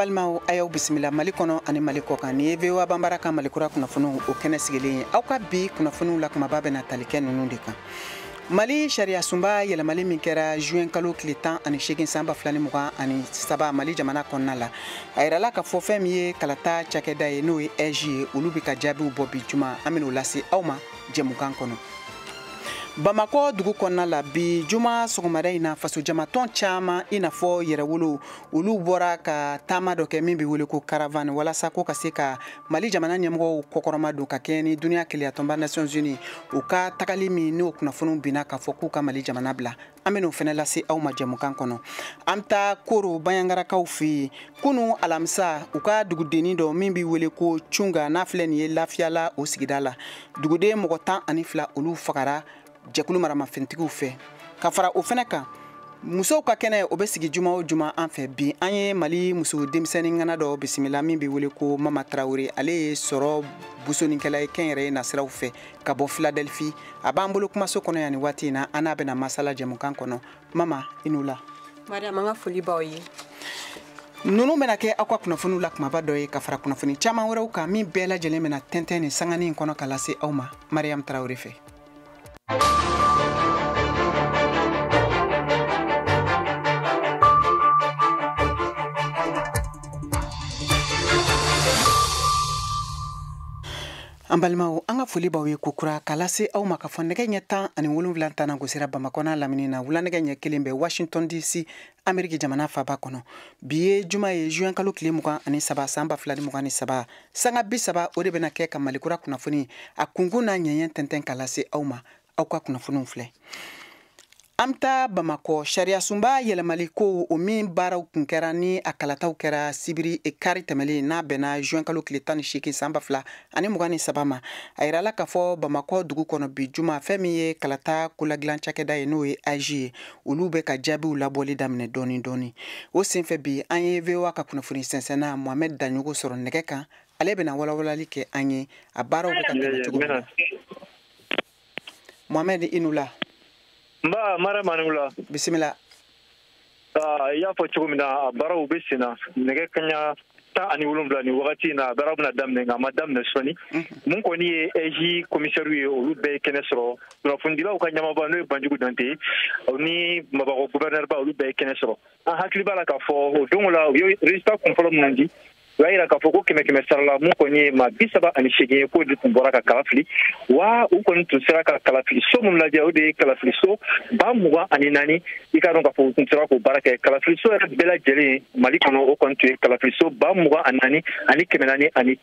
Ambalma ayaw bisimila Mali kono ani Mali kokan ni vewa bambara kan Mali kura kunafunu o kene sigilen aw ka bi kunafunu la kuma babe na talike nunu de kan Mali sharia sumba yela Mali min kɛra juin kalo tile 10 ani 8 samba filani mugan ani saba Mali jamana kɔnɔna la a yira la ka fɔ fɛn min ye kalata cakɛda ye n'o ye EJ olu bi ka jaabiw bɔ bi juma an bɛn'o lase aw ma jɛmukan kɔnɔ Bamako dugu kɔnɔna la bi juma sɔgɔmada in na faso jamatɔn caman i n'a fɔ yɛrɛwolo olu bɔra ka taama dɔ kɛ min bɛ wele ko caravane walasa ko ka se ka Mali jamana ɲɛmɔgɔw kɔkɔrɔma don ka kɛ ni duniya keleyatɔnba Nations Unies u ka tagali min n'o kunnafoniw binna k'a fɔ k'u ka Mali jamana bila an bɛn'o fɛnɛ lase aw ma jɛmukan kɔnɔ an taa Koro Bayangarakaw fɛ yen kunu alamisa u ka dugudenni dɔ min bɛ wele ko Cunga n'a filɛ nin ye lafiyala o sigida la duguden mɔgɔ 12 olu fagara jɛkulu maramafɛntigiw fɛ ka fara o fɛnɛ kan musow ka kɛnɛ o bɛ sigi juma o juma an fɛ bi an ye Mali muso denmisɛnnin ŋana dɔ bisimila min bɛ wele ko Mama Traoré ale ye sɔrɔ busoninkɛla ye kɛnyɛrɛ ye nasiraw fɛ ka bɔ Philadelphie a b'an bolo kumaso kɔnɔ yan ni waati in na an n'a bɛna masala jɛmukan kɔnɔ Mama i n'u la Mariam an ka foli b'aw ye Nunu bɛna kɛ aw ka kunnafoniw la kumaba dɔ ye ka fara kunnafoni caman wɛrɛw kan min bɛɛ lajɛlen bɛna tɛntɛn ni sangani in kɔnɔ ka lase aw ma Mariam Traoré fɛ An balimaw an ka foli b'aw ye kokura k'a lase aw ma ka fɔ nɛgɛ ɲɛ 10 ani 7 tana gosira Bamakɔ n'a lamini na wulanɛgɛ ɲɛ 1 bɛ Washington DC Ameriki jamana faba kɔnɔ bi ye juma ye juin kalo tile 23 san 2023 sanga 30 o de bɛna kɛ ka Malikura kunnafoni a kunkun n'a ɲɛɲɛ tɛntɛn k'a lase aw ma aw ka kunnafoniw filɛ an taa Bamako sharia sunba yɛlɛmali ko o min baaraw kun kɛra ni a kalataw kɛra sibiri kari tɛmɛlen n'a bɛnna juin kalo tile 18 san 2023 ma a yira la k'a fɔ Bamako dugu kɔnɔ bi juma fɛn min ye kalata koladilan cakɛda ye n'o ye AJ ye olu bɛ ka jaabiw labɔli daminɛ dɔɔni dɔɔni o senfɛ bi an ye VOA ka kunnafoni sɛnsɛnna Mohamed Daɲogo sɔrɔ nɛgɛ kan ale bɛna walawalali kɛ an ye a baaraw bɛ ka tɛmɛ cogo min na Mohamed i n'u la Mba mara manula bisimila y'a fɔ cogo min na baaraw bɛ sen na nɛgɛ kaɲa 10 ani 7 ni wagati na baaraw bɛna daminɛ nka a ma daminɛ sɔnni mun kɔni ye EJ commissaire ye olu bɛɛ ye kɛnɛ sɔrɔ kunnafonidilaw ka ɲamaba n'o ye Banjugu Dante ni Mabako gouverneur ba olu bɛɛ ye kɛnɛ sɔrɔ an hakili b'a la k'a fɔ o dongo la u ye résultat kunfɔlɔ min di u y'a yira k'a fɔ ko 100 sara la mun kɔni ye maa 38 ye k'o de tun bɔra ka kalafili wa u kɔni tun sera ka kalafili so minnu lajɛ o de ye kalafili so 24 i k'a dɔn k'a fɔ u tun sera k'o baara kɛ kalafili so yɛrɛ bɛɛ lajɛlen Mali kɔnɔ o kɔni tun ye kalafili so 24 ani 410 ani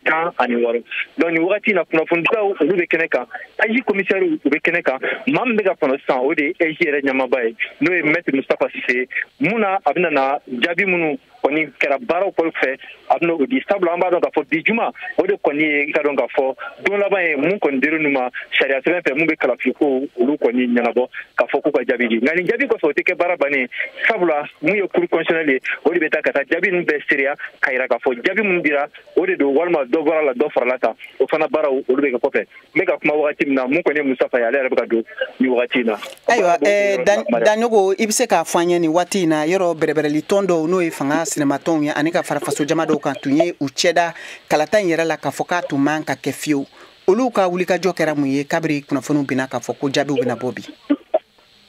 6 donc nin wagati na kunnafonidilaw olu bɛ kɛnɛ kan AJ commissaire u bɛ kɛnɛ kan maa min bɛ ka kɔnɔ sisan o de ye EJ yɛrɛ ɲamaba ye n'o ye maître Mustapha Cissé mun na a bɛna na jaabi minnu kɔni kɛra baaraw fɛ a bɛna o di sabula an b'a dɔn k'a fɔ bi juma o de kɔni ye i ka dɔn k'a fɔ don laban ye mun kɔni dir'u ma sariya sɛbɛn fɛ mun bɛ kalafiliko olu kɔni ɲɛnabɔ k'a fɔ k'u ka jaabi di nka nin jaabi kɔfɛ o tɛ kɛ baara bannen sabula mun ye cour constitutionnelle ye o de bɛ taa ka taa jaabi ninnu bɛɛ seereya k'a yira k'a fɔ jaabi minnu dira o de don walima dɔ bɔra la dɔ farala kan o fana baaraw olu bɛ kɛ kɔfɛ n bɛ ka kuma wagati min na mun kɔni ye Mustafa ye ale yɛrɛ bɛ ka don nin wagati in na. Ayiwa Daɲogo i bɛ se k'a fɔ an ye nin waati in na yɔrɔ bɛrɛbɛrɛli tɔn dɔw n'o ye fanga sinematɔnw ye ani ka fara faso jama dɔw kan tun ye u cɛda kalata in yɛrɛ la k'a fɔ k'a tun man ka kɛ fiyewu olu ka wulikajɔ kɛra mun ye kabiri kunnafoniw binna k'a fɔ ko jaabiw bɛna bɔ bi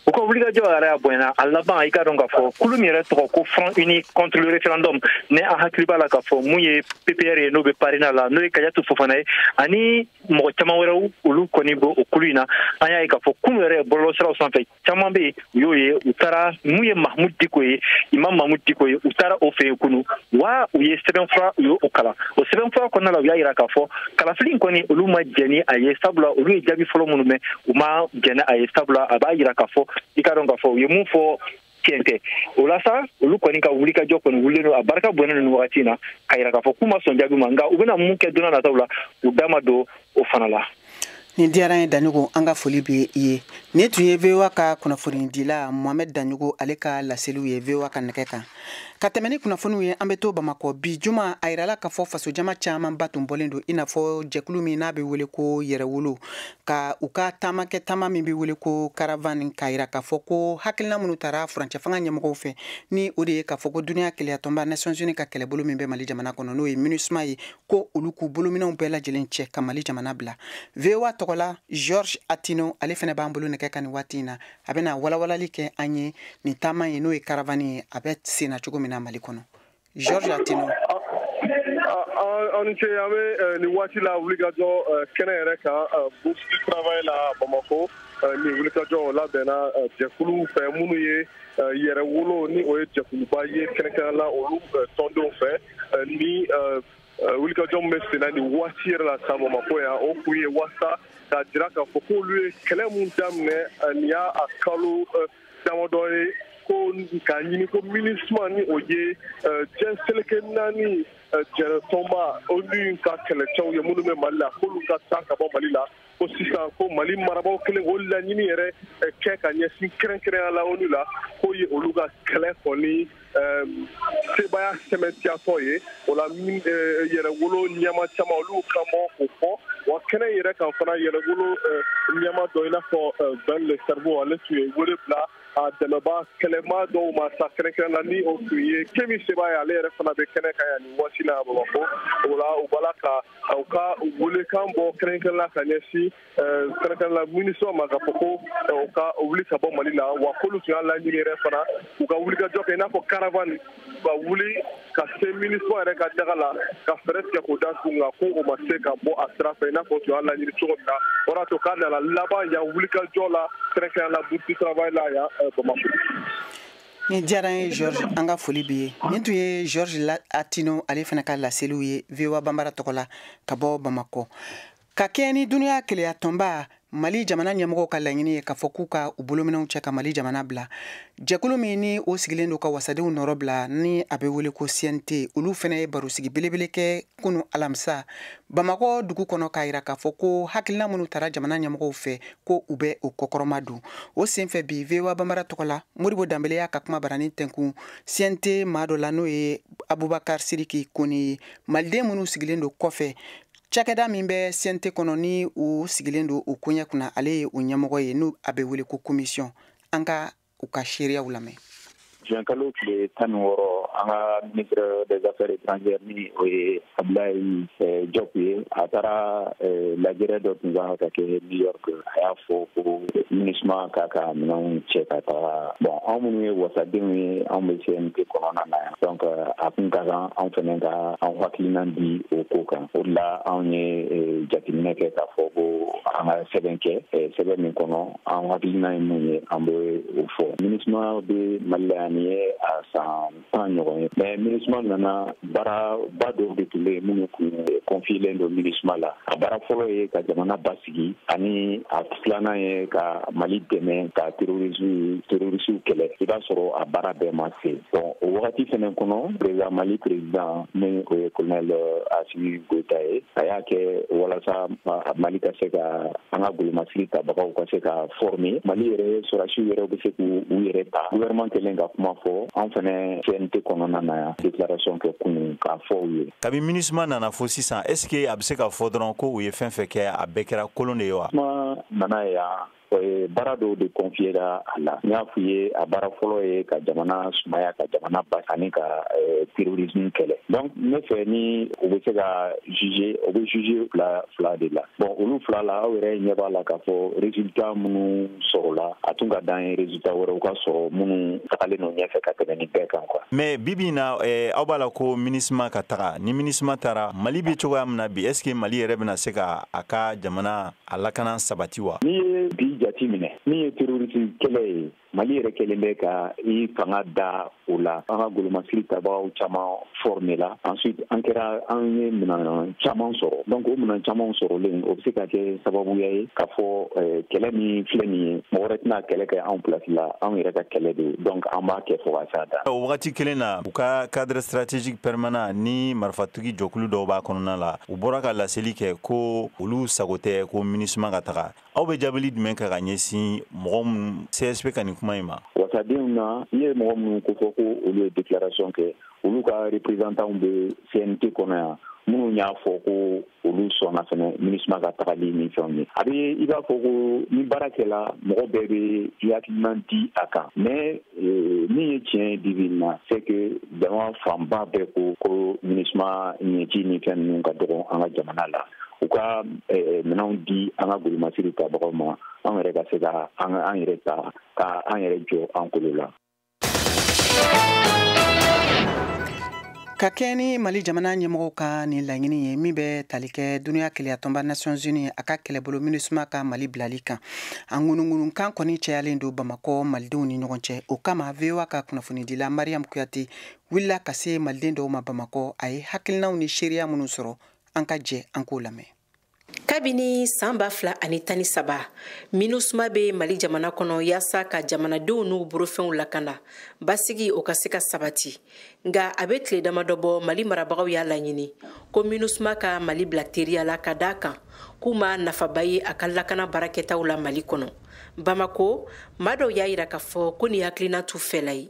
u ka wulikajɔ yɛrɛ y'a bonyana a laban i ka dɔn k'a fɔ kulu min yɛrɛ tɔgɔ ko Front Uni contre le référendum ne a hakili b'a la k'a fɔ mun ye PPR ye n'o bɛ parrainage la n'o ye Kadiatou Fofana ye ani mɔgɔ caman wɛrɛw olu kɔni bɔ o kulu in na an y'a ye k'a fɔ kunu yɛrɛ bɔlɔlɔsiraw sanfɛ caman bɛ yen u y'o ye u taara mun ye Mahamudu Diko ye Imam Mahamudu Diko ye u taara o fɛ yen kunu wa u ye sɛbɛnfura u y'o kalan o sɛbɛnfura kɔnɔna la u y'a yira k'a fɔ kalafili in kɔni olu ma jɛn ni a ye sabula olu ye jaabi fɔlɔ minnu mɛn u ma jɛn ni a ye sabula a b'a yira k'a fɔ i ka dɔn k'a fɔ u ye mun fɔ tiɲɛ tɛ o la sa olu kɔni ka wulikajɔ kɔni wulilen don a barika bonyana nin wagati in na k'a yira k'a fɔ k'u ma sɔn jaabi ma nka u bɛna mun kɛ don n'a nataw la u da ma don o fana la. Ni diyara ye Daɲogo an ka foli bɛ i ye. Ni tun ye VOA ka kunnafoni dila Mohamed Daɲogo ale ka laseliw ye VOA ka nɛgɛ kan. Ka tɛmɛ ni kunnafoniw ye an bɛ to Bamakɔ bi juma a yirala k'a fɔ fasojama camanba tun bɔlen don i n'a fɔ jɛkulu min n'a bɛ wele ko Yɛrɛwolo ka u ka taamakɛ taama min bɛ wele ko caravane k'a yira k'a fɔ ko hakilina minnu taara furancɛ fanga ɲɛmɔgɔw fɛ ni o de ye k'a fɔ ko duniya kelenya tɔnba Nations Unies ka kɛlɛbolo min bɛ Mali jamana kɔnɔ n'o ye MINUSMA ye ko olu k'u bolominɛw bɛɛ lajɛlen cɛ ka Mali jamana bila. VOA tɔgɔla Georges Atino ale fɛnɛ b'an bolo nɛgɛ kan nin waati in na a bɛna walawalali kɛ an ye nin taama ye n'o ye caravane ye a bɛ senna cogo min na Mali kɔnɔ. Georges Atino. En ce an bɛ nin waati la wulikajɔ kɛnɛ yɛrɛ kan bourse du travail la Bamako ni wulikajɔ labɛnna jɛkulu fɛ minnu ye Yɛrɛwolo ni o ye jɛkuluba ye kɛnɛkɛnɛ la olu tɔndenw fɛ ni wulikajɔ min bɛ sen na nin waati yɛrɛ la sa Bamako yan o kun ye waasa k'a jira k'a fɔ k'olu ye kɛlɛ min daminɛ nin y'a kalo damadɔ ye ko k'a ɲini ko MINUSMA ni o ye diɲɛ seleke 4 jɛnɛtɔnba olu ka kɛlɛcɛw ye minnu bɛ Mali la k'olu ka taa ka bɔ Mali la ko sisan ko Mali marabaaw kelen o laɲini yɛrɛ kɛ ka ɲɛsin kɛrɛnkɛrɛnya la olu la k'o ye olu ka kɛlɛ kɔni sebaya sɛmɛntiyatɔ ye o la Yɛrɛwolo ɲɛma caman olu ka bɔ o fɔ wa kɛnɛ yɛrɛ kan fana Yɛrɛwolo ɲɛma dɔ i n'a fɔ Ben le Cerveau ale tun ye wele bila a dɛmɛba kɛlɛma dɔw ma sa kɛrɛnkɛrɛn la ni o tun ye Kemi Seba ye ale yɛrɛ fana bɛ kɛnɛ kan yan nin waati la Bamako o la u b'a la ka u ka welekan bɔ kɛrɛnkɛrɛn la ka ɲɛsin kɛrɛnkɛrɛn la MINUSMA ma k'a fɔ ko u ka wuli ka bɔ Mali la wa k'olu tun y'a laɲini yɛrɛ fana u ka wulikajɔ kɛ i n'a fɔ caravane u ka wuli ka se MINUSMA yɛrɛ ka daga la ka fɛɛrɛ tigɛ k'o da tugun nka ko o ma se ka bɔ a sira fɛ i n'a fɔ u tun y'a laɲini cogo min na o de y'a to k'a nana laban yan wulikajɔ la kɛrɛnkɛrɛn la bourse du travail la yan Bamako. Ni diyara ye Georges an ka foli b'i ye nin tun ye Georges Atino ale fana ka laseliw ye VOA Banbara tɔgɔ la ka bɔ Bamakɔ ka kɛ ni duniya kelenya tɔnba Mali jamana ɲɛmɔgɔw ka laɲini ye k'a fɔ k'u ka u bolominɛw cɛ ka Mali jamana bila jɛkulu min ni o sigilen don ka wasadenw nɔrɔ bila ni a bɛ wele ko CNT olu fana ye barosigi belebele kɛ kunu alamisa Bamakɔ dugu kɔnɔ k'a yira k'a fɔ ko hakilina minnu taara jamana ɲɛmɔgɔw fɛ ko u bɛ o kɔkɔrɔma don o senfɛ bi VOA Banbara tɔgɔ la Modibo Danbele y'a ka kuma barani tɛnkun CNT maa dɔ la n'o ye Abubakar Sidiki Kone ye maliden minnu sigilen don kɔfɛ cakɛda min bɛ CNT kɔnɔ ni u sigilen don u koɲɛ kunna ale ye u ɲɛmɔgɔ ye n'u a bɛ wele ko commission an ka u ka seereyaw lamɛn. Juin kalo tile 16 an ka ministre des affaires étrangères ni o ye Abdoulaye Diop ye a taara lajɛrɛ dɔ tun kan ka kɛ New York a y'a fɔ ko MINUSMA k'a ka minɛnw cɛ ka taga bon anw minnu ye wasadenw ye anw bɛ CNT kɔnɔna na yan donc a kun ka kan anw fɛnɛ ka anw hakilina di o ko kan o de la anw ye jateminɛ kɛ k'a fɔ ko an ka sɛbɛn kɛ sɛbɛn min kɔnɔ anw hakilina ye mun ye an bɛ o fɔ MINUSMA bɛ Mali la yan ye a san 10 ɲɔgɔn ye mais MINUSMA nana baaraba dɔw de tun bɛ yen minnu kun confielen don MINUSMA la a baara fɔlɔ ye ka jamana basigi ani a filanan ye ka Mali dɛmɛ ka terrorisiw kɛlɛ i b'a sɔrɔ a baara bɛɛ ma se bon o wagati fɛnɛ kɔnɔ Mali président min o ye colonel Assimi Goïta ye a y'a kɛ walasa Mali ka se ka an ka golomasigi tabagaw ka se ka former Mali yɛrɛ sɔrɔsiw yɛrɛ bɛ se k'u yɛrɛ ta gouvernement kelen ka kuma fɔ an fɛnɛ CNT kɔnɔna na yan déclaration kɛ kunun k'a fɔ u ye kabi MINUSMA nana fɔ sisan est ce que a bɛ se ka fɔ dɔrɔn ko u ye fɛn fɛn kɛ a bɛɛ kɛra kolon de ye wa nana yan baara dɔw de confiera a la n y'a f'i ye a baara fɔlɔ ye ka jamana sumaya ka jamana basi ani ka terrorisme kɛlɛ donc ne fɛ ni o bɛ se ka juger o bɛ juger fila de la bon olu fila la aw yɛrɛ ɲɛ b'a la k'a fɔ résultat minnu sɔrɔla a tun ka d'an ye résultat wɛrɛw ka sɔrɔ minnu tagalen no ɲɛfɛ ka tɛmɛ nin bɛɛ kan quoi mais bibi in na aw b'a la ko MINUSMA ka taga ni MINUSMA taara Mali bɛ cogoya min na bi est ce que Mali yɛrɛ bɛna se ka a ka jamana a lakana sabati wa ni ye bi jati minɛ min ye terroriste kɛlɛ ye Mali yɛrɛ kɛlen bɛ ka i fanga da o la an ka golomasiri tabagaw caman formé la ensuite an ye minɛn caman sɔrɔ donc o minɛn caman sɔrɔlen o bɛ se ka kɛ sababuya ye k'a fɔ kɛlɛ min filɛ nin ye mɔgɔ wɛrɛ tɛna kɛlɛ kɛ anw place la anw yɛrɛ ka kɛlɛ de donc an b'a kɛ fo ka s'a dan. O wagati kelen na u ka cadre stratégique permanent ni marifatigi jɔkulu dɔw b'a kɔnɔna la u bɔra ka laseli kɛ ko olu sago tɛ ko MINUSMA ka taga aw bɛ jaabili jumɛn kɛ ka ɲɛsin mɔgɔ minnu CSP ka nin kuma in ma. wasadenw na n ye mɔgɔ minnu ko fɔ ko olu ye déclaration kɛ olu ka représentant bɛ CNT kɔnɔ yan minnu y'a fɔ ko olu sɔnna fɛnɛ MINUSMA ka tagali ni fɛnw ye a bɛ i b'a fɔ ko ni baara kɛla mɔgɔ bɛɛ bɛ hakilina di a kan mais min ye tiɲɛ ye bi na c'est que jama fanba bɛɛ ko MINUSMA ɲɛci ni fɛn ninnu ka dɔgɔ an ka jamana la u ka minɛnw di an ka golomasiri tabagaw ma an yɛrɛ ka se ka an yɛrɛ ta ka an yɛrɛ jɔ an kolo la. Ka kɛ ni Mali jamana ɲɛmɔgɔw ka nin laɲini ye min bɛ tali kɛ duniya kelenya tɔnba Nations Unies a ka kɛlɛbolo MINUSMA ka Mali bilali kan a ŋunuŋunukan kɔni cayalen don Bamakɔ malidenw ni ɲɔgɔn cɛ o kama VOA ka kunnafonidila Mariam Kuyate wulila ka se maliden dɔw ma Bamakɔ a ye hakilinaw ni seereya minnu sɔrɔ an ka jɛ an k'o lamɛn. Kabini san 2013 MINUSMA be Mali jamana kɔnɔ yaasa ka jamanadenw n'u borofɛnw lakana basigi o ka se ka sabati nga a be tile damadɔ bɔ Mali marabagaw y'a laɲini ko MINUSMA ka Mali bila teriya la ka da kan k'u ma nafaba ye a ka lakana baarakɛtaw la Mali kɔnɔ. Bamako maa dɔw y'a yira k'a fɔ ko ni hakilina t'u fɛla ye.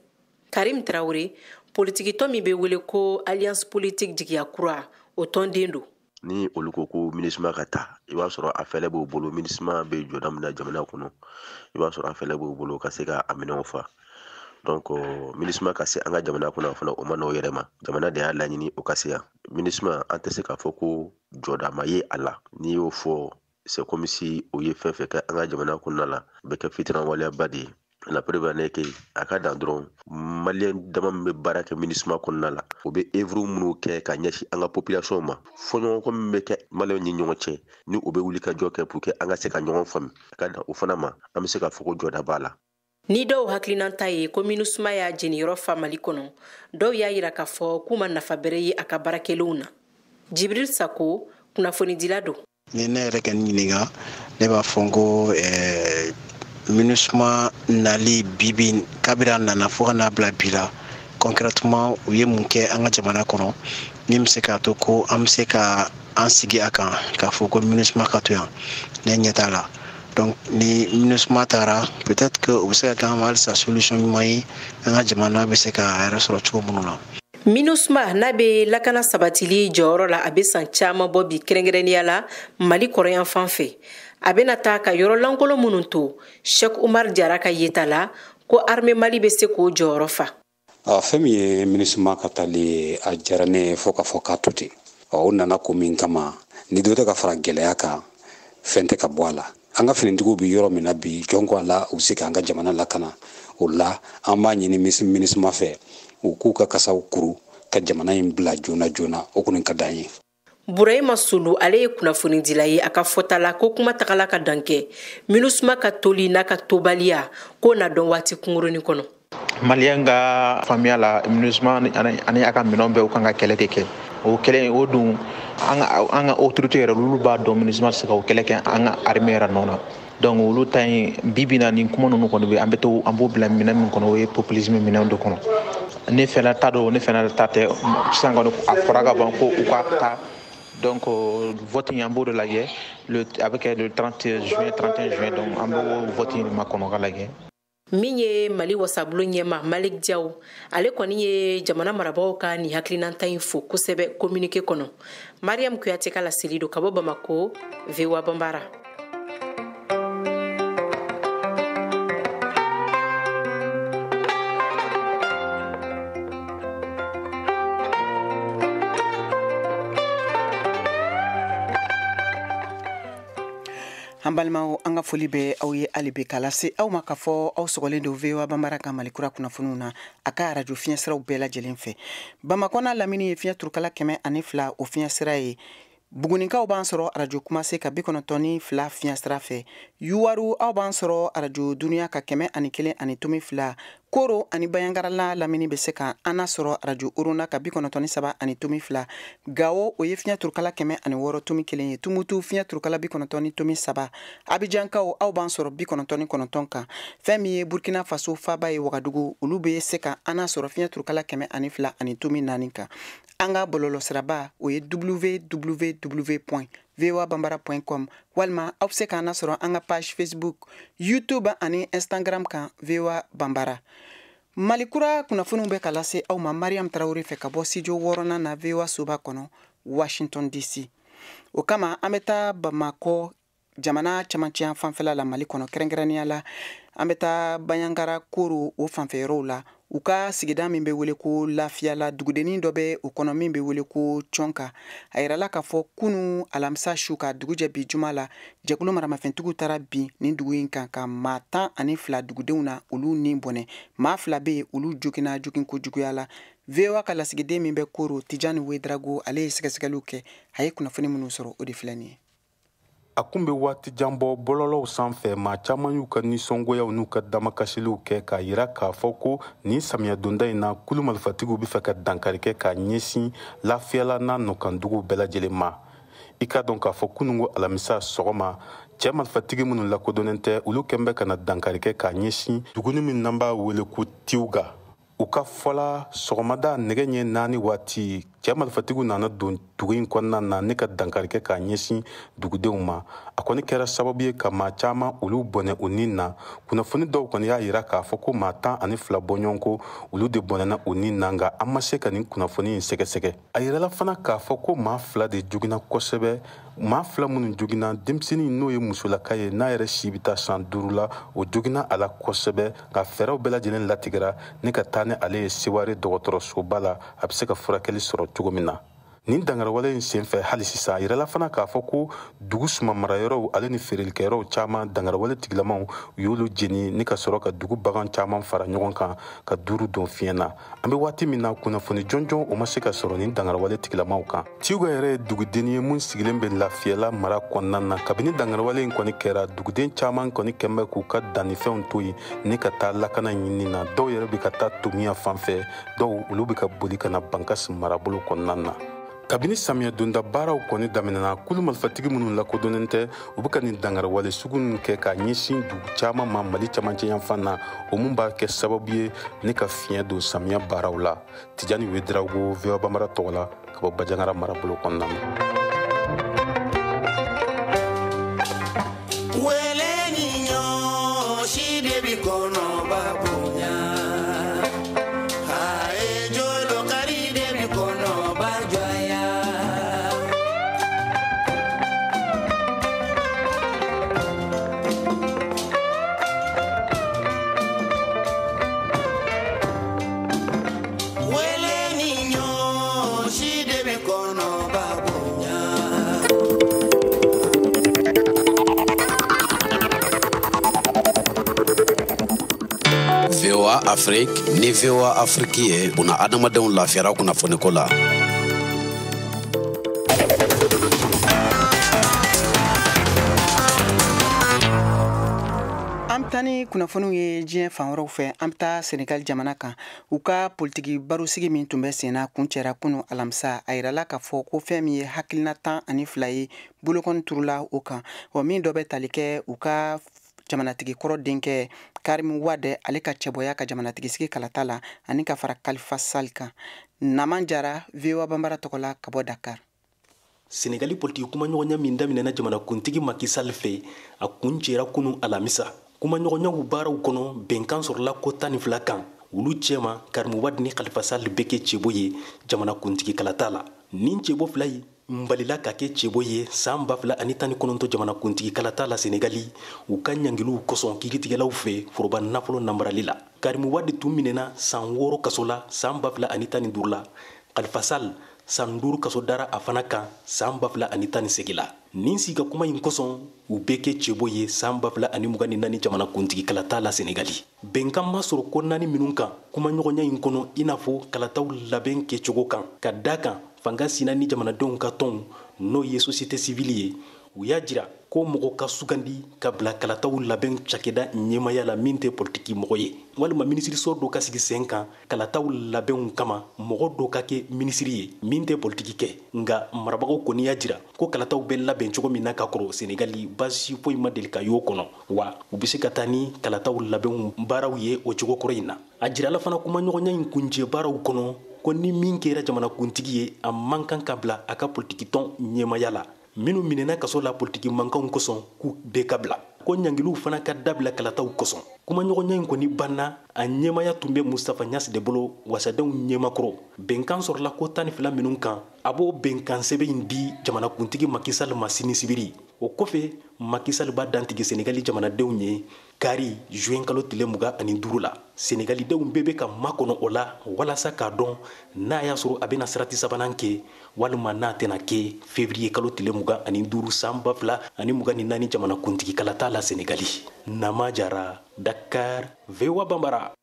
Karim Traoré politikitɔ min be wele ko Alliance politique jigiya kura o tɔnden don. Ni olu ko ko MINUSMA ka taa i b'a sɔrɔ a fɛlɛ b'o bolo MINUSMA bɛ jɔda min na jamana kɔnɔ i b'a sɔrɔ a fɛlɛ b'o bolo ka se ka minɛnw fa donc MINUSMA ka se an ka jamana kɔnɔ fana o ma n'o yɛrɛ ma jamana de y'a laɲini o ka se yan MINUSMA an tɛ se k'a fɔ ko jɔda ma ye a la n'i y'o fɔ c'est comme si o ye fɛn fɛn kɛ an ka jamana kɔnɔna la bɛ kɛ fitiriwaleyaba de ye. La preuve n'est que a ka dan dɔrɔn malien dama min bɛ baara kɛ MINUSMA kɔnɔna la o bɛ œuvre minnu kɛ ka ɲɛsin an ka population ma fɔɲɔgɔnkɔ min bɛ kɛ malien ni ɲɔgɔn cɛ ni o bɛ wuli ka jɔ kɛ pour que an ka se ka ɲɔgɔn faamu a ka dan o fana ma an bɛ se k'a fɔ ko jɔda b'a la. Ni dɔw hakilinanta ye ko MINUSMA y'a jeniyɔrɔ fa Mali kɔnɔ dɔw y'a yira k'a fɔ k'u ma nafa bɛrɛ ye a ka baarakɛlenw na. Jibril Sako kunnafonidila don. Ni ne yɛrɛ ka ɲininka ne b'a fɔ ko MINUSMA nali bibi kabira nana fo kana bila bila concrètement u ye mun kɛ an ka jamana kɔnɔ min bɛ se k'a to ko an bɛ se ka an sigi a kan k'a fɔ ko MINUSMA ka to yan ne ɲɛ t'a la donc ni MINUSMA taara peut-être que u bɛ se ka kɛ an ma halisa solution ɲuman ye an ka jamana bɛ se k'a yɛrɛ sɔrɔ cogo minnu na. MINUSMA n'a bɛ lakana sabatili jɔyɔrɔ la a bɛ san caman bɔ bi kɛrɛnkɛrɛnnenya la Mali kɔrɔyan fan fɛ a bɛna taa ka yɔrɔ lankolon minnu to Cheikh Umar Jara ka yeta la ko armée Mali bɛ se k'o jɔyɔrɔ fa. Fɛn min ye MINUSMA ka tali a diyara ne fo ka fɔ k'a to ten o nana ko min kama ni dɔ tɛ ka fara gɛlɛya kan fɛn tɛ ka bɔ a la an ka finitigiw bɛ yɔrɔ min na bi jɔn ko a la u se k'an ka jamana lakana o la an b'a ɲini MINUSMA fɛ u k'u ka kasaw kuru ka jamana in bila joona joona o kɔni ka d'an ye. Burahima Sulu ale ye kunnafonidila ye a ka fɔta la ko kuma tagala ka dan kɛ MINUSMA ka toli n'a ka tobaliya k'o na dɔn waati kunkurunin kɔnɔ. Maliyɛn ka faamuya la MINUSMA ani a ka minɛnw bɛɛ u kan ka kɛlɛ de kɛ o kɛlɛ o dun an ka autorité yɛrɛ olu b'a dɔn MINUSMA tɛ se ka o kɛlɛ kɛ an ka armée yɛrɛ nɔ na donc olu ta in bibi na ni kuma ninnu kɔni bɛ an bɛ to an b'o bila minɛn min kɔnɔ o ye populisme minɛn de kɔnɔ ne fɛnɛ ta don ne fɛnɛ ta tɛ sisan kɔni a fɔra ka ban ko u ka taa donc vote in an b'o de lajɛ a bɛ kɛ le 31 juin donc an b'o vote in ma kɔnɔ ka lajɛ. Min ye Mali wasabulon ɲɛma Malik Diaw ale kɔni ye jamana marabagaw ka ni hakilinanta in fo kosɛbɛ communiqué kɔnɔ. Mariam Kuyate ka laseli don ka bɔ Bamako VOA Bambara. An balimaw an ka foli bɛ aw ye hali bi k'a lase aw ma k'a fɔ aw sɔgɔlen don VOA Bambara ka Malikura kunnafoniw na a ka radio fiɲɛsiraw bɛɛ lajɛlen fɛ. Bamakɔ n'a lamini ye fiɲɛ turukala 102 o fiɲɛsira ye Buguninkaw b'an sɔrɔ arajo kumase ka 92 fiɲɛ sira fɛ. Yuwaru aw b'an sɔrɔ arajo dunuya ka 101.2. Koro ani Bayangarala lamini bɛ se ka an sɔrɔ arajo Uruna ka 93.2. Gawo o ye fiɲɛ turukala 106.1 ye. Tumutu fiɲɛ turukala 93.3. Abijankaw aw b'an sɔrɔ 99 kan. Fɛn min ye Burkina Faso faaba ye Wagadugu olu bɛ se ka an sɔrɔ fiɲɛ turukala 102.4 kan. An ka bɔlɔlɔsiraba o ye www.voabambara.com walima aw bɛ se k'an sɔrɔ an ka page Facebook, YouTube ani Instagram kan VOA Bambara. Malikura kunnafoniw bɛ ka lase aw ma Mariam Tarawele fɛ ka bɔ studio 6nan na VOA soba kɔnɔ Washington DC. O kama an bɛ taa Bamako jamana camancɛ fanfɛla la Mali kɔnɔ kɛrɛnkɛrɛnnenya la an bɛ taa Bayangara Koro o fanfɛyɔrɔw la. U ka sigida min bɛ wele ko Lafiyala dugudennin dɔ bɛ u kɔnɔ min bɛ wele ko Cɔnka. A yirala k'a fɔ kunu alamisa su ka dugujɛ bi juma la jɛkulu maramafɛntigiw taara bin nin dugu in kan ka maa 12 dugudenw na olu ni bɔnɛ. Maa 2 bɛ yen olu jogina joginko juguya la. VOA ka lasigiden min bɛ Koro Tijani Wedrago ale ye sɛgɛsɛgɛliw kɛ. A ye kunnafoni minnu sɔrɔ o de filɛ nin ye. A kun bɛ waati jan bɔ bɔlɔlɔw sanfɛ maa caman y'u ka nisɔngoyaw n'u ka damakasiliw kɛ k'a yira k'a fɔ ko nin samiya donda in na kulu malifatigiw bɛ fɛ ka dankari kɛ k'a ɲɛsin Lafiyala n'a nɔkandugu bɛɛ lajɛlen ma. I ka dɔn k'a fɔ kunungo alamisa sɔgɔma cɛ marifatigi minnu lakodɔnnen tɛ olu kɛn bɛ ka na dankari kɛ k'a ɲɛsin duguni min n'an b'a wele ko Tiuga. U ka fɔla sɔgɔmada nɛgɛ ɲɛ 4 waati cɛ marifatigiw nana don dugu in kɔnɔna na ne ka dankari kɛ k'a ɲɛsin dugudenw ma. A kɔni kɛra sababu ye ka maa caman olu bɔnɛ o nin na. Kunnafoni dɔw kɔni y'a yira k'a fɔ ko maa 12 bɔɲɔgɔn ko olu de bɔnɛna o nin na nka an ma se ka nin kunnafoni in sɛgɛsɛgɛ. A yirala fana k'a fɔ ko maa 2 de jogina kosɛbɛ. Maa 2 minnu jogina denmisɛnnin n'o ye musolaka ye n'a yɛrɛ si bɛ taa san 5 la o jogina a la kosɛbɛ nka fɛɛrɛw bɛɛ lajɛlen latigɛra ne ka taa ni ale ye Seware dɔgɔtɔrɔsoba la a bɛ se ka furakɛli sɔrɔ cogo min na. Nin dangarawale in senfɛ hali sisan a yirala fana k'a fɔ ko dugu suma marayɔrɔw ale ni feerelikɛyɔrɔw caman dangarawale tigilamaw u y'olu jeni ni ka sɔrɔ ka dugu bagan caman fara ɲɔgɔn kan ka duuru don fiɲɛ na. An bɛ waati min na kunnafoni jɔnjɔn o ma se ka sɔrɔ nin dangarawale tigilamaw kan. Tiuga yɛrɛ ye dugudennin ye mun sigilen bɛ Lafiyala mara kɔnɔna na kabini dangarawale in kɔni kɛra duguden caman kɔni kɛn bɛ k'u ka dannifɛnw to yen ni ka taa lakana ɲini na dɔw yɛrɛ bɛ ka taa tomiya fanfɛ dɔw olu bɛ ka boli ka na Bankasi marabolo kɔnɔna na. Kabini samiya donda baaraw kɔni daminɛna kulu marifatigi minnu lakodɔnnen tɛ u bɛ ka nin dangarawale sugu ninnu kɛ k'a ɲɛsin dugu caman ma Mali camancɛ yanfan na o mun b'a kɛ sababu ye ne ka fiɲɛ don samiya baaraw la. Tijani Wedrago VOA Bambara tɔgɔ la ka bɔ Bajangara marabolo kɔnɔna na. VOA Afrique ni VOA Afrique ye buna adamadenw lafiyara kunnafoniko la. Tani kunnafoniw ye diɲɛ fan wɛrɛw fɛ an bɛ taa Senegal jamana kan u ka politiki barosigi min tun bɛ sen na kun cɛra kunu alamisa a yirala k'a fɔ ko fɛn min ye hakilina 12 ye bolokɔni turula o kan wa min dɔ bɛ tali kɛ u ka jamanatigi kɔrɔ denkɛ Karim Wade ale ka cɛbɔya ka jamanatigi sigi kalata la ani ka fara Khalifa Sall kan. Naman Jara VOA Bambara tɔgɔ la ka bɔ Dakar. Senegali politiki kumaɲɔgɔnya min daminɛna jamanakuntigi Macky Sall fɛ a kun cɛra kunu alamisa. Kumaɲɔgɔnyaw baaraw kɔnɔ bɛnkan sɔrɔla ko 12 kan olu cɛma Karim Wade ni Khalifa Sall bɛ kɛ cɛbo ye jamanakuntigi kalata la. Nin cɛbo 2 yi mbalila ka kɛ cɛbo ye san 2019 jamanakuntigi kalata la Senegali u ka ɲangiliw kɔsɔn kiiritigɛlaw fɛ foroba nafolo namarali la. Karim Wade tun minɛna san 6 kaso la san 2015 la. Khalifa Sall san 5 kaso dara a fana kan san 2018 la. Nin si ka kuma in kosɔn u bɛ kɛ cɛbo ye san 2024 jamanakuntigi kalata la Senegali. Bɛnkan ma sɔrɔ ko 4 minnu kan kumaɲɔgɔnya in kɔnɔ i n'a fɔ kalataw labɛn kɛcogo kan ka da kan fanga sina ni jamanadenw ka tɔnw n'o ye société civile ye u y'a jira ko mɔgɔ ka sugandi ka bila kalataw labɛn cakɛda ɲɛmaya la min tɛ politiki mɔgɔ ye walima minisiriso dɔ ka sigi sen kan kalataw labɛnw kama mɔgɔ dɔ ka kɛ minisiri ye min tɛ politiki kɛ nga marabagaw kɔni y'a jira ko kalataw bɛ labɛn cogo min na ka kɔrɔ senegali basi foyi ma deli ka y'o kɔnɔ wa u be se ka taa ni kalataw labɛnw baaraw ye o cogo kɔrɔ in na a jirala fana kumaɲɔgɔnya in kuncɛ baaraw kɔnɔ ko ni min kɛra jamanakuntigi ye a man kan ka bila a ka politiki tɔn ɲɛmaya la minnu minɛna kaso la politiki mankanw kosɔn k'u bɛɛ ka bila ko ɲangiliw fana ka dabila kalataw kosɔn kumaɲɔgɔnya in kɔni banna a ɲɛmaya tun bɛ mustafa ɲasi de bolo wasadenw ɲɛmakɔrɔ bɛnkan sɔrɔla ko 12 minnu kan a b'o bɛnkan sɛbɛn in di jamanakuntigi makisal ma sini sibiri o kɔfɛ makisal b'a dantigi senegali jamanadenw ye kari juin kalo tile 25 la senegalidenw bɛɛ bɛ ka makɔnɔ o la walasa k'a dɔn n'a y'a sɔrɔ a bɛna sirati sabanan kɛ walima n'a tɛna kɛ février kalo tile 25 san 2024 jamanakuntigi kalata la senegali nama jara Dakar VOA Bambara.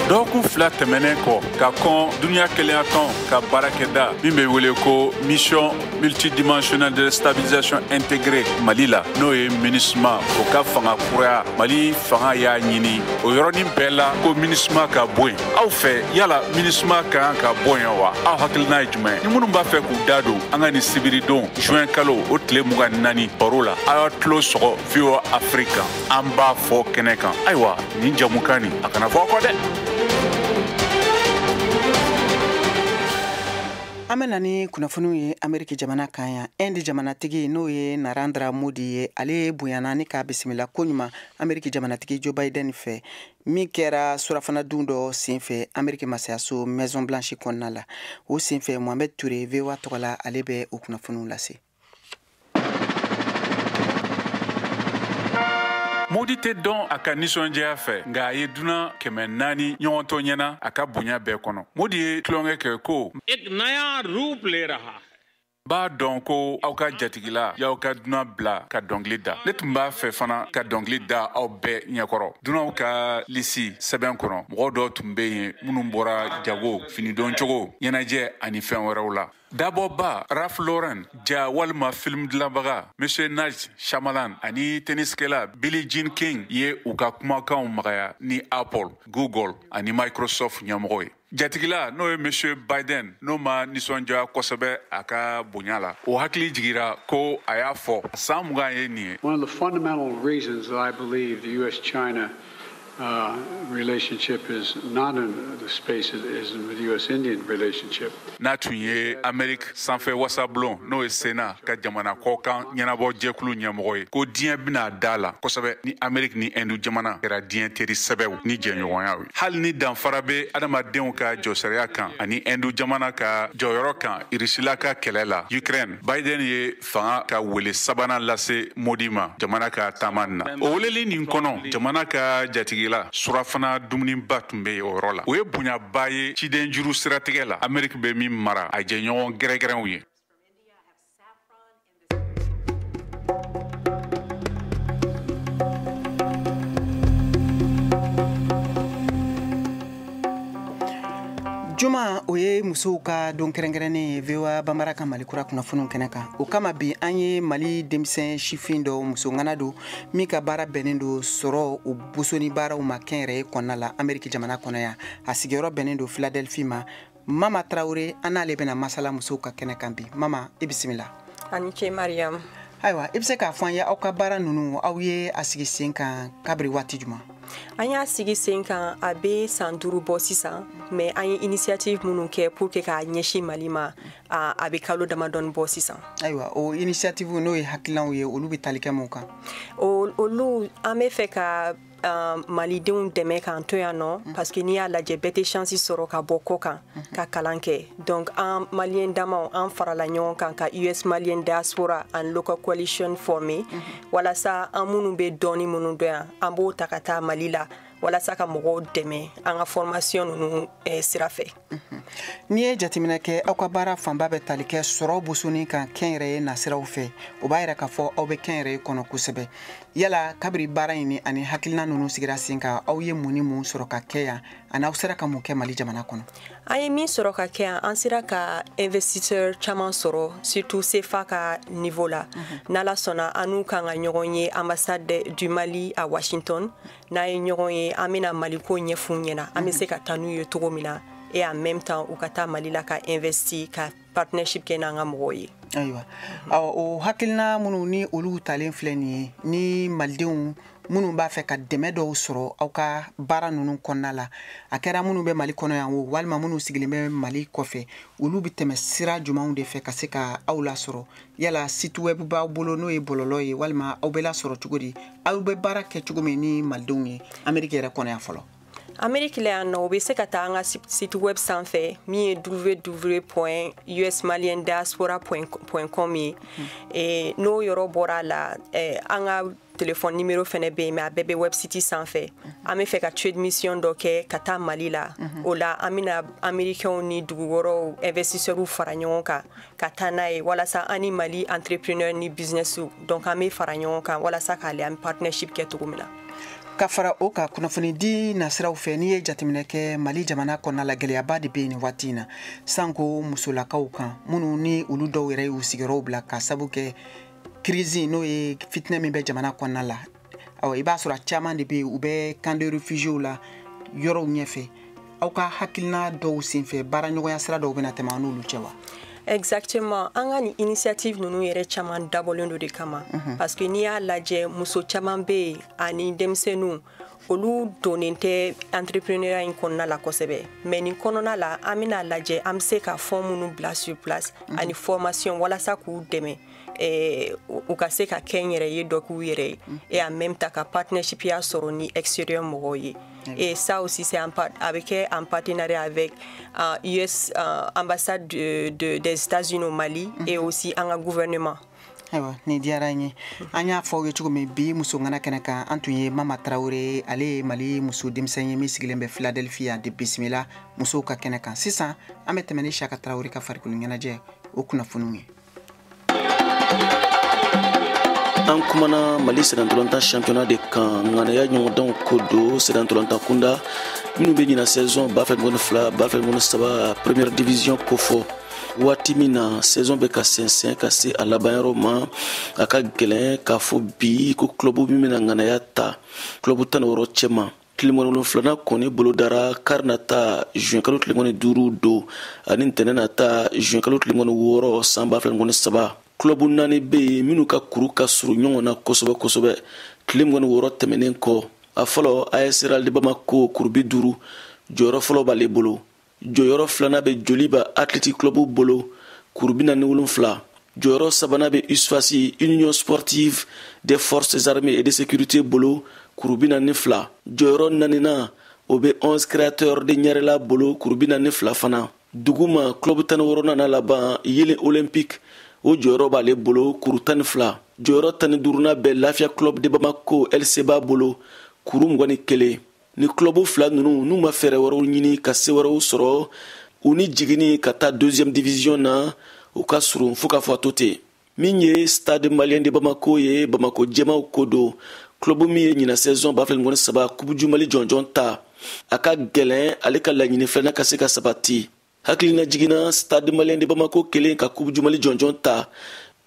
dɔgɔkun 2 tɛmɛnen kɔ ka kɔn duniya kelenya tɔn ka baarakɛda min bɛ wele ko mission multidimensionnelle de stabilisation intégrée mali la n'o ye MINUSMA o ka fanga kuraya mali fanga y'a ɲini o yɔrɔnin bɛɛ la ko MINUSMA ka bɔ yen aw fɛ yala MINUSMA ka kan ka bɔ yen wa aw hakilina ye jumɛn ni minnu b'a fɛ k'u da don an ka ni sibiridon juin kalo o tile 24 baro la a y'a tulo sɔgɔ VOA Afrique an b'a fɔ kɛnɛ kan ayiwa nin jamukan nin a kana fɔ kɔ dɛ. an bɛ na ni kunnafoniw ye ameriki jamana kan yan indi jamanatigi n'o ye Narendra Modi ye ale bonyana ni k'a bisimila ko ɲuman ameriki jamanatigi Joe Biden fɛ min kɛra surafana dun dɔ senfɛ ameriki masayaso Maison Blanche kɔnɔna la o senfɛ Mohamed Touré VOA tɔgɔ la ale bɛ o kunnafoniw lase. Modi tɛ dɔn a ka nisɔndiya fɛ nka a ye dunan 400 ɲɔgɔntɔ ɲɛna a ka bonya bɛɛ kɔnɔ. Modi ye tulonkɛ kɛ ko एक नया रूप ले रहा है b'a dɔn ko aw ka jatigila y'aw ka dunan bila ka dɔnkili da ne tun b'a fɛ fana ka dɔnkili da aw bɛɛ ɲɛkɔrɔ dunanw ka lisi sɛbɛn kɔnɔ mɔgɔ dɔw tun bɛ yen minnu bɔra jago finidon cogo ɲɛnajɛ ani fɛn wɛrɛw la dabɔba Ralph Lauren ja walima film dilanbaga Monsieur Night Shyamalan ani tenniskɛla Billie Jean King ye u ka kumakanw magaya ni Apple, Google ani Microsoft ɲɛmɔgɔ ye jatigila n'o ye Monsieur Biden n'o ma nisɔndiya kosɛbɛ a ka bonya la o hakili jigira ko a y'a fɔ san 20 ye nin ye. One of the fundamental reasons that I believe the U.S.-China relationship is not in the space it is in the U.S.-Indian relationship. N'a tun ye Amerik sanfɛ wasablon n'o ye Sena ka jamana kɔkan ɲɛnabɔ jɛkulu ɲɛmɔgɔ ye ko diɲɛ bɛna da la kosɛbɛ ni Amerik ni Hindu jamana kɛra diɲɛ teri sɛbɛw ni jɛɲɔgɔnya ye hali ni danfara bɛ adamadenw ka jɔsariya kan ani Hindu jamana ka jɔyɔrɔ kan Irisila ka kɛlɛ la Ukraine Biden ye fanga ka wele sabanan lase Modi ma jamana ka taama na o weleli nin kɔnɔ jamana ka jatigi la surafana dumuniba tun bɛ yen o yɔrɔ la o ye bonyaba ye ciden juru siratigɛ la Ameriki bɛ min mara a jɛɲɔgɔn gɛrɛgɛrɛw ye. Juma o ye musow ka don kɛrɛnkɛrɛnnen ye VOA Bambara ka Malikura kunnafoniw kɛnɛ kan o kama bi an ye Mali denmisɛn sifin dɔ muso ŋana don min ka baara bɛnnen don sɔrɔ o bosoni baaraw ma kɛnyɛrɛye kɔnɔna la Ameriki jamana kɔnɔ yan a sigiyɔrɔ bɛnnen don Philadelphie ma Mama Traoré an n'ale bɛna masala musow ka kɛnɛ kan bi Mama i bisimila. Ani ce Mariam. Ayiwa i bɛ se k'a fɔ an ye aw ka baara ninnu aw ye a sigi sen kan kabiri waati jumɛn. An y'a sigi sen kan a bɛ san 5 bɔ sisan mais an ye initiative minnu kɛ pour que k'a ɲɛsin Mali ma a bɛ kalo damadɔni bɔ sisan. Ayiwa o initiative n'o ye hakilinaw ye olu bɛ tali kɛ mun kan. Olu an bɛ fɛ ka malidenw dɛmɛ k'an to yan nɔ parce que n'i y'a lajɛ bɛɛ tɛ chance sɔrɔ ka bɔ kɔ kan ka kalan kɛ donc an maliyɛn damaw an farala ɲɔgɔn kan ka US Malian Diaspora and Local Coalition former walasa an minnu bɛ dɔɔni minnu dɔn yan an b'o ta ka taa Mali la walasa ka mɔgɔw dɛmɛ an ka formation ninnu sira fɛ. n'i ye jateminɛ kɛ aw ka baara fanba bɛ tali kɛ sɔrɔ busuni kan kɛnyɛrɛye nasiraw fɛ o b'a yira k'a fɔ aw bɛ kɛnyɛrɛye kɔnɔ kosɛbɛ yala kabiri baara ɲini ani hakilina ninnu sigira sen kan aw ye mun ni mun sɔrɔ ka kɛ yan ani aw sera ka mun kɛ Mali jamana kɔnɔ an ye min sɔrɔ ka kɛ yan an sera ka investisseur caman sɔrɔ surtout CFA ka niveau la n'ala sɔnna an n'u kan ka ɲɔgɔn ye ambassade du Mali à Washington n'a ye ɲɔgɔn ye an bɛna Maliko ɲɛf'u ɲɛna an bɛ se ka taa n'u ye cogo min na et en même temps u ka taa Mali la ka investi ka partnership kɛ n'an ka mɔgɔw ye ayiwa o hakilina minnu ni olu talen filɛ nin ye ni malidenw minnu b'a fɛ ka dɛmɛ dɔw sɔrɔ aw ka baara ninnu kɔnɔna la a kɛra minnu bɛ Mali kɔnɔ yan o walima minnu sigilen bɛ Mali kɔfɛ olu bɛ tɛmɛ sira jumanw de fɛ ka se ka aw lasɔrɔ yala site web b'aw bolo n'o ye bɔlɔlɔ ye walima aw bɛ lasɔrɔ cogo di aw bɛ baara kɛ cogo min ni malidenw ye Amérique yɛrɛ kɔnɔ yan fɔlɔ Amérique la yan nɔ u bɛ se ka taa an ka site web sanfɛ min ye www.usmaliendiaspora.com ye n'o yɔrɔ bɔra la an ka téléphone numéro fɛnɛ bɛ yen mais a bɛɛ bɛ web site sanfɛ an bɛ fɛ ka trade mission dɔ kɛ ka taa Mali la o la an bɛna américains ni dugukɔrɔw investisseurs fara ɲɔgɔn kan ka taa n'a ye walasa an ni Mali entrepreneur ni business donc an bɛ fara ɲɔgɔn kan walasa k'ale an partnership kɛ cogo min na ka fara o ka kunnafoni di nasiraw fɛ n'i ye jateminɛ kɛ Mali jamana kɔnɔna la gɛlɛyaba de bɛ yen nin waati in na sanko musolakaw kan minnu ni olu dɔw yɛrɛ y'u sigiyɔrɔw bila ka sabu kɛ crise n'o ye fitinɛ min bɛ jamana kɔnɔna la i b'a sɔrɔ caman de bɛ yen u bɛ camp de réfugiés la yɔrɔw ɲɛfɛ aw ka hakilina dɔw senfɛ baara ɲɔgɔnya sira dɔw bɛna tɛmɛ an n'olu cɛ wa Exactement an ka ni initiative ninnu yɛrɛ caman dabɔlen do de kama parce que n'i y'a lajɛ muso caman bɛ yen ani denmisɛnninw olu donnen tɛ entrepreneuriat in kɔnɔna la kosɛbɛ mais nin kɔnɔna la an bɛna lajɛ an bɛ se ka fond minnu bila sur place ani formation walasa k'u dɛmɛ u ka se ka kɛ n yɛrɛ ye dɔ k'u yɛrɛ ye et en même temps ka partnership ya sɔrɔ ni extérieur mɔgɔw ye et ça aussi c'est avec en partenariat avec US ambassade des États-Unis au Mali et aussi un gouvernement. Ayiwa ni diyara n ye an y'a fɔ aw ye cogo min bi muso ŋana kɛnɛ kan an tun ye Mama Traoré ale ye Mali muso denmisɛn ye min sigilen bɛ Philadelphia de bisimila musow ka kɛnɛ kan sisan an bɛ tɛmɛ ni Saka Traoré ka farikolo ɲɛnajɛ o kunnafoniw ye an kumana Mali sedantolanta championnat de kan ŋanaya ɲɔgɔndanw ko do sedantolanta kunda minnu bɛ ɲina saison 2022 première division ko fɔ waati min na saison bɛ ka sɛnsɛn ka se a labanyɔrɔ ma a ka gɛlɛn k'a fɔ bi ko club min bɛna ŋanaya ta club 16 cɛma tile 7 kɔni bolodara kari na ta juin kalo tile 5 do ani ntɛnɛn na ta juin kalo tile 6 san 2023 club 4 bɛ yen minnu ka kuru ka surun ɲɔgɔn na kosɛbɛ tile 6 tɛmɛnen kɔ a fɔlɔ AS Real de Bamako kuru 50 jɔyɔrɔ fɔlɔ b'ale bolo jɔyɔrɔ filanan bɛ Joliba Athletic Club bolo kuru 47 jɔyɔrɔ sabanan bɛ USFASI Union Sportive des Forces Armées et de Sécurité bolo kuru 42 jɔyɔrɔ naaninan o bɛ 11 créateurs de Ɲarela bolo kuru 42 fana duguma club 16 nana laban Yelen Olympique o jɔyɔrɔ b'ale bolo kuru 12 jɔyɔrɔ 15nan bɛ Lafiya Club de Bamako LCBA bolo kuru 21 ni club fila ninnu n'u ma fɛɛrɛ wɛrɛw ɲini ka se wɛrɛw sɔrɔ u ni jigini ka taa 2e division na u ka surun fo ka fɔ a to ten min ye Stade Malien de Bamako ye Bamako jɛmaw ko do club min ye ɲina saison 2023 Coupe du Mali jɔnjɔn ta a ka gɛlɛn ale ka laɲini filanan ka se ka sabati hakilina jigina Stade Malien de Bamako kelen ka Coupe du Mali jɔnjɔn ta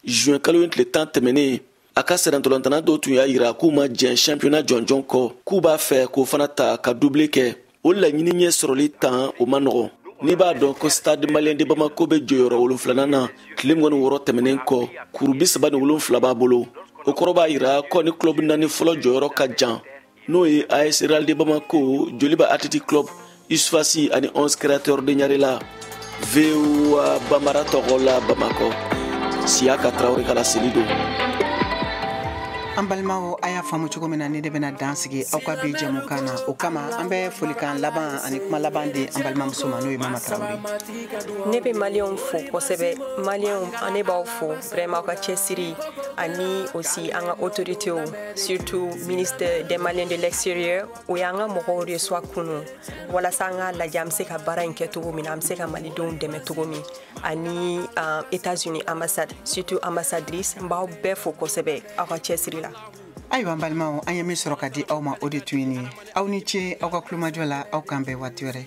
juin kalo tile 10 tɛmɛnen a ka sɛdantolantana dɔw tun y'a yira k'u ma jɛn championnat jɔnjɔn kɔ k'u b'a fɛ k'o fana ta ka double kɛ o laɲini ɲɛ sɔrɔli tan o ma nɔgɔn n'i b'a dɔn ko Stade Malien de Bamako bɛ jɔyɔrɔ 7 na tile 6 tɛmɛnen kɔ kuru 37 b'a bolo o kɔrɔ b'a yira ko ni club 4 fɔlɔ jɔyɔrɔ ka jan n'o ye AS Real de Bamako Joliba Athletic Club USFASI ani 11 créateurs de Ɲarela VOA Bambara tɔgɔ la Bamako Siyaka Traoré ka laseli do an balimaw a y'a faamu cogo min na ni de bɛna dan sigi aw ka bi jɛmu kan na o kama an bɛ folikan laban ani kuma laban di an balimamuso ma n'o ye Mama Tarawele. Ne bɛ maliyɛnw fo kosɛbɛ maliyɛnw ne b'aw fo vraiment aw ka cɛsiri ani aussi an ka autorités surtout ministre des Maliens de l'extérieur o y'an ka mɔgɔw de soit kunu walasa an ka lajɛ an bɛ se ka baara in kɛ cogo min na an bɛ se ka malidenw dɛmɛ cogo min ani États-Unis ambassade surtout ambassadrice n b'aw bɛɛ fo kosɛbɛ aw ka cɛsiri la. Ayiwa an balimaw an ye min sɔrɔ ka di aw ma o de tun ye nin ye aw ni ce aw ka kulomajɔ la aw k'an bɛn waati wɛrɛ.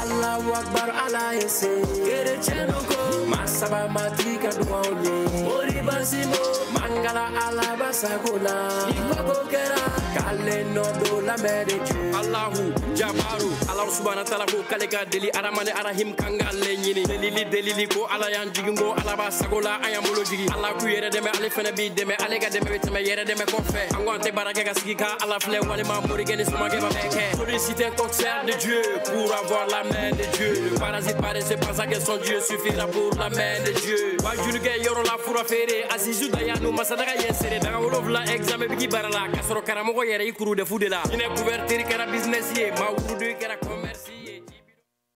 Allahu Akbar ala yese kereceno ko masaba matika duwaule ori basimo mangala ala basakuna ikoko kera kale no do la medeju Allahu Jabaru Allah subhanahu wa ta'ala ko kale ka deli aramane arahim kangale nyini delili ko ala yan jigingo ala basagola ayamolo jigi Allah ku yere deme ale fene bi deme ale ga deme beteme yere deme ko fe angonte baraka ga sigi ka ala fle wale ma mori gene suma ge ba beke solliciter un concert de Dieu pour avoir la main de Dieu. Le parasite paraissait pas ça que son Dieu suffira pour la main de Dieu. Wajuluge yoro la fura fere Azizu dayanu masadaka yensere daga wolovla examen bigi barala kasoro karamogo yere ikuru de fudela ine couverture kara business ye ma wudu kara commerce